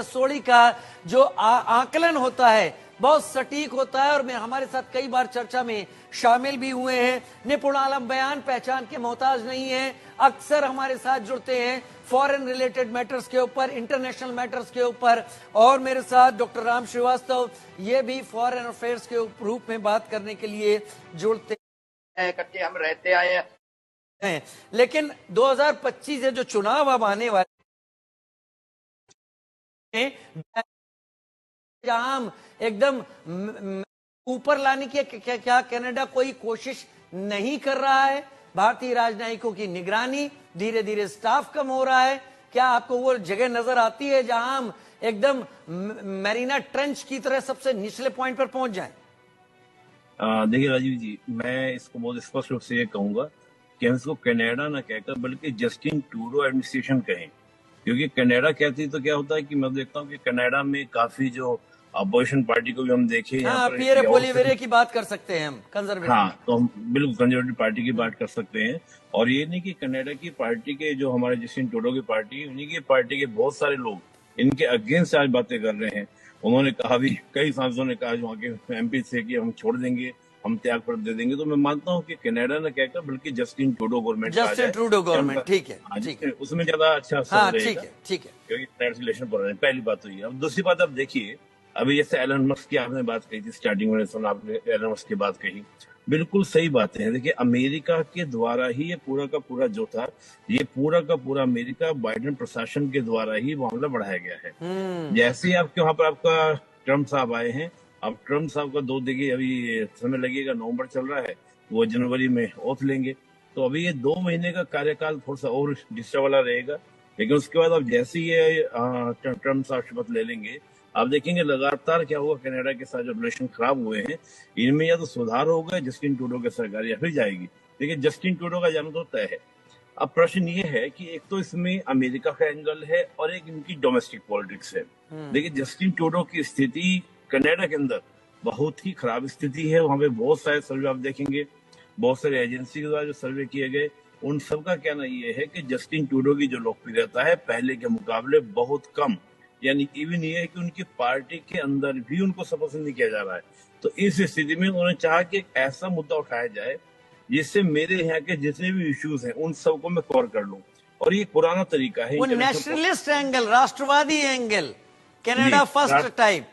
सोड़ी का जो आकलन होता है बहुत सटीक होता है और मैं हमारे साथ कई बार चर्चा में शामिल भी हुए हैं। निपुण आलम बयान पहचान के मोहताज नहीं है, अक्सर हमारे साथ जुड़ते हैं फॉरेन रिलेटेड मैटर्स के ऊपर, इंटरनेशनल मैटर्स के ऊपर। और मेरे साथ डॉक्टर राम श्रीवास्तव, ये भी फॉरेन अफेयर्स के रूप में बात करने के लिए जुड़ते हैं। इकट्ठे हम रहते आए हैं, लेकिन 2025 है जो चुनाव अब आने वाले जहां एकदम ऊपर लाने की क्या कनाडा कोई कोशिश नहीं कर रहा है? भारतीय राजनयिकों की निगरानी, धीरे धीरे स्टाफ कम हो रहा है। क्या आपको वो जगह नजर आती है जहां हम एकदम मैरीना ट्रेंच की तरह सबसे निचले पॉइंट पर पहुंच जाएं? देखिए राजीव जी, मैं इसको बहुत स्पष्ट रूप से ये कहूंगा कि हम इसको कनाडा ना कहकर बल्कि जस्टिन ट्रूडो एडमिनिस्ट्रेशन कहें, क्योंकि कनाडा कहती तो क्या होता है कि मैं देखता हूँ कि कनाडा में काफी जो अपोजिशन पार्टी को भी हम देखें, पियरे पोलिवेरे की बात कर सकते हैं हम, कंजर्वेटिव। हाँ, तो हम बिल्कुल कंजर्वेटिव पार्टी की बात कर सकते हैं। और ये नहीं कि कनाडा की पार्टी के जो हमारे जस्टिन ट्रूडो की पार्टी, उन्हीं की पार्टी के बहुत सारे लोग इनके अगेंस्ट आज बातें कर रहे हैं। उन्होंने कहा भी, कई सांसदों ने कहा वहाँ के एमपी से कि हम छोड़ देंगे, हम त्याग पत्र दे देंगे। तो मैं मानता हूँ कि कनाडा ने कहकर बल्कि Justin Trudeau government, Justin Trudeau government, ठीक है, उसमें ज्यादा अच्छा ठीक है, क्योंकि रिलेशन पर रहे। पहली बात तो ये। अब दूसरी बात, अब देखिए, अभी जैसे एलन मस्क की आपने बात कही थी, स्टार्टिंग में सुना आपने एलन मस्क की बात कही, बिल्कुल सही बातें हैं। देखिए, अमेरिका के द्वारा ही ये पूरा का पूरा जो था, ये पूरा का पूरा अमेरिका बाइडेन प्रशासन के द्वारा ही मामला बढ़ाया गया है। जैसे ही आपके वहां पर आपका ट्रम्प साहब आए हैं, अब ट्रम्प साहब का 2 देखिए अभी समय लगेगा, नवंबर चल रहा है, वो जनवरी में ओथ लेंगे। तो अभी ये 2 महीने का कार्यकाल थोड़ा सा और डिस्टर्ब वाला रहेगा। लेकिन उसके बाद अब जैसे ये ट्रम्प साहब शपथ ले लेंगे, आप देखेंगे लगातार क्या होगा। कनाडा के साथ जो रिलेशन खराब हुए हैं, इनमें या तो सुधार होगा, जस्टिन ट्रूडो के सरकार या फिर जाएगी। देखिए, जस्टिन ट्रूडो का जाना तो तय है। अब प्रश्न ये है कि एक तो इसमें अमेरिका का एंगल है और एक इनकी डोमेस्टिक पॉलिटिक्स है। देखिए, जस्टिन ट्रूडो की स्थिति कनाडा के अंदर बहुत ही खराब स्थिति है। वहां पे बहुत सारे सर्वे आप देखेंगे, बहुत सारे एजेंसी के द्वारा जो सर्वे किए गए, उन सबका कहना ये है कि जस्टिन ट्रूडो की जो लोकप्रियता है पहले के मुकाबले बहुत कम, यानी इवन ये है कि उनकी पार्टी के अंदर भी उनको पसंद नहीं किया जा रहा है। तो इस स्थिति में उन्होंने चाहा कि एक ऐसा मुद्दा उठाया जाए जिससे मेरे यहाँ के जितने भी इश्यूज हैं उन सबको मैं कवर कर लूं। और ये पुराना तरीका है, वो नेशनलिस्ट एंगल, राष्ट्रवादी एंगल, कनाडा फर्स्ट टाइप।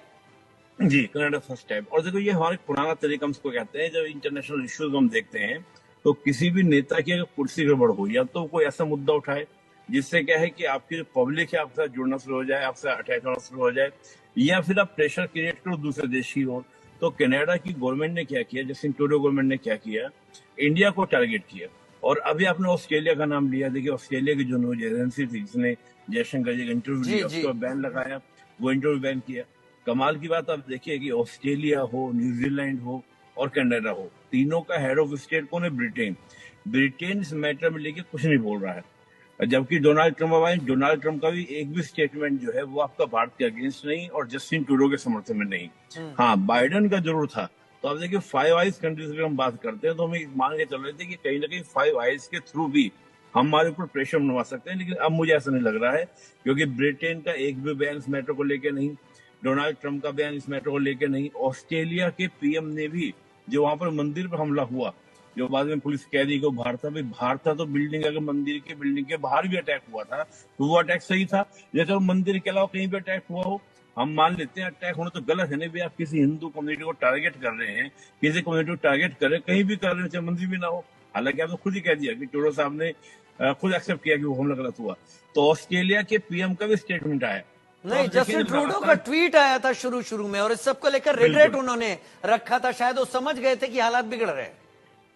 जी, कनाडा फर्स्ट टाइप। और देखो, ये हमारे पुराना तरीका हम इसको कहते हैं। जब इंटरनेशनल इश्यूज हम देखते हैं तो किसी भी नेता की अगर कुर्सी गड़बड़ हो, या तो कोई ऐसा मुद्दा उठाए जिससे क्या है कि आपकी जो पब्लिक है आपके साथ जुड़ना शुरू हो जाए, आपसे अटैच होना शुरू हो जाए, या फिर आप प्रेशर क्रिएट करो दूसरे देश की ओर। तो कनाडा की गवर्नमेंट ने क्या किया, जस्टिन ट्रूडो गवर्नमेंट ने क्या किया, इंडिया को टारगेट किया। और अभी आपने ऑस्ट्रेलिया का नाम लिया। देखिए, ऑस्ट्रेलिया की जो न्यूज एजेंसी थी जिसने जयशंकर जी का इंटरव्यू लिया, उसको बैन लगाया, वो इंटरव्यू बैन किया। कमाल की बात आप देखिए कि ऑस्ट्रेलिया हो, न्यूजीलैंड हो और कनाडा हो, तीनों का हेड ऑफ स्टेट कौन है? ब्रिटेन। ब्रिटेन इस मैटर में लेके कुछ नहीं बोल रहा है। जबकि डोनाल्ड ट्रम्प आए, डोनाल्ड ट्रम्प का भी एक भी स्टेटमेंट जो है वो आपका भारत के अगेंस्ट नहीं और जस्टिन ट्रूडो के समर्थन में नहीं। हाँ, बाइडेन का जरूर था। तो आप देखिए, 5 आइज कंट्रीज की हम बात करते हैं तो हम मान के चल रहे थे कि कहीं ना कहीं 5 आइज के थ्रू भी हमारे ऊपर प्रेशर बनवा सकते हैं। लेकिन अब मुझे ऐसा नहीं लग रहा है, क्योंकि ब्रिटेन का एक भी बयान इस मैटर को लेकर नहीं, डोनाल्ड ट्रम्प का बयान इस मैटर को लेकर नहीं, ऑस्ट्रेलिया के पीएम ने भी, जो वहां पर मंदिर पर हमला हुआ, जो बाद में पुलिस कह रही को बाहर था, भाई बाहर था तो बिल्डिंग, अगर मंदिर की बिल्डिंग के बाहर भी अटैक हुआ था तो वो अटैक सही था। जैसे मंदिर के अलावा कहीं भी अटैक हुआ हो, हम मान लेते हैं अटैक होना तो गलत है। नहीं भाई, आप किसी हिंदू कम्युनिटी को टारगेट कर रहे हैं, किसी कम्युनिटी को टारगेट कर रहे हैं, कहीं भी कर रहे हैं, चाहे मंदिर भी ना हो। हालांकि आपने खुद ही कह दिया कि ट्रूडो साहब ने खुद एक्सेप्ट किया कि वो हमला गलत हुआ। तो ऑस्ट्रेलिया के पीएम का भी स्टेटमेंट आया। नहीं, जस्टिन ट्रूडो का ट्वीट आया था शुरू में, और इस सबको लेकर रिग्रेट उन्होंने रखा था। शायद वो समझ गए थे कि हालात बिगड़ रहे हैं।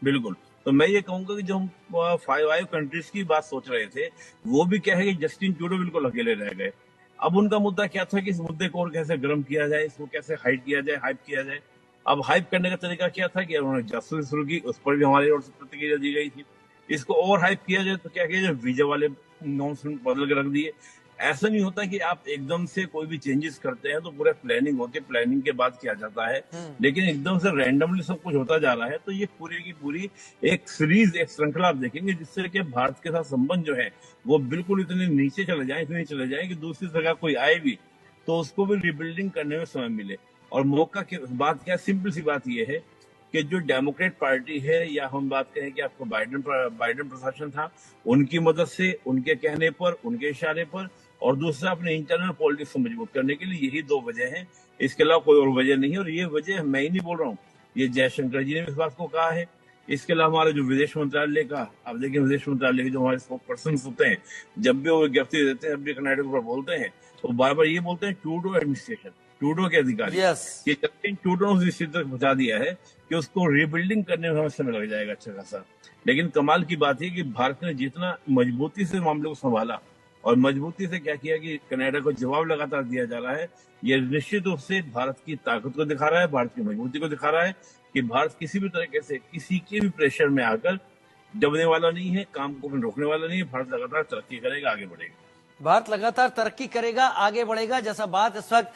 बिल्कुल। तो मैं ये कहूंगा कि जो हम 5 कंट्रीज की बात सोच रहे थे, वो भी क्या है कि जस्टिन ट्रूडो बिल्कुल अकेले रह गए। अब उनका मुद्दा क्या था कि इस मुद्दे को और कैसे गर्म किया जाए, इसको कैसे हाइट किया जाए, हाइप किया जाए। अब हाइप करने का तरीका क्या था कि उन्होंने जासूसी शुरू की, उस पर भी हमारी ओर से प्रतिक्रिया दी गई थी। इसको और हाइप किया जाए तो क्या किया जाए, वीजा वाले नॉनसेंस बदल के रख दिए। ऐसा नहीं होता कि आप एकदम से कोई भी चेंजेस करते हैं तो पूरा प्लानिंग होती है, प्लानिंग के बाद किया जाता है। लेकिन एकदम से रैंडमली सब कुछ होता जा रहा है। तो ये पूरी की पूरी एक सीरीज, एक श्रृंखला आप देखेंगे जिससे कि भारत के साथ संबंध जो है वो बिल्कुल इतने नीचे चले जाए, इतने चले जाए कि दूसरी जगह कोई आए भी तो उसको भी रिबिल्डिंग करने में समय मिले। और मौका की बात क्या, सिंपल सी बात यह है कि जो डेमोक्रेट पार्टी है, या हम बात करें कि आपको बाइडेन प्रशासन था, उनकी मदद से, उनके कहने पर, उनके इशारे पर, और दूसरा अपने इंटरनल पॉलिटिक्स को मजबूत करने के लिए, यही दो वजह हैं। इसके अलावा कोई और वजह नहीं है। और ये वजह मैं ही नहीं बोल रहा हूँ, ये जयशंकर जी ने इस बात को कहा है। इसके अलावा हमारे जो विदेश मंत्रालय का, आप देखिए विदेश मंत्रालय के जो हमारे स्पोक पर्सन होते हैं, जब भी वो विज्ञप्ति देते हैं, जब भी कर्नाटक पर बोलते हैं, तो बार बार ये बोलते हैं ट्रूडो एडमिनिस्ट्रेशन, ट्रूडो के अधिकारी, कि जब इन ट्रूडो ने उस स्थिति तक पहुंचा दिया है कि उसको रिबिल्डिंग करने में हमें समय लग जाएगा अच्छा खासा। लेकिन कमाल की बात है कि भारत ने जितना मजबूती से मामले को संभाला और मजबूती से क्या किया कि कनाडा को जवाब लगातार दिया जा रहा है, यह निश्चित रूप से भारत की ताकत को दिखा रहा है, भारत की मजबूती को दिखा रहा है कि भारत किसी भी तरीके से किसी के भी प्रेशर में आकर दबने वाला नहीं है, काम को रोकने वाला नहीं है। भारत लगातार तरक्की करेगा, आगे बढ़ेगा। भारत लगातार तरक्की करेगा, आगे बढ़ेगा, जैसा बात इस वक्त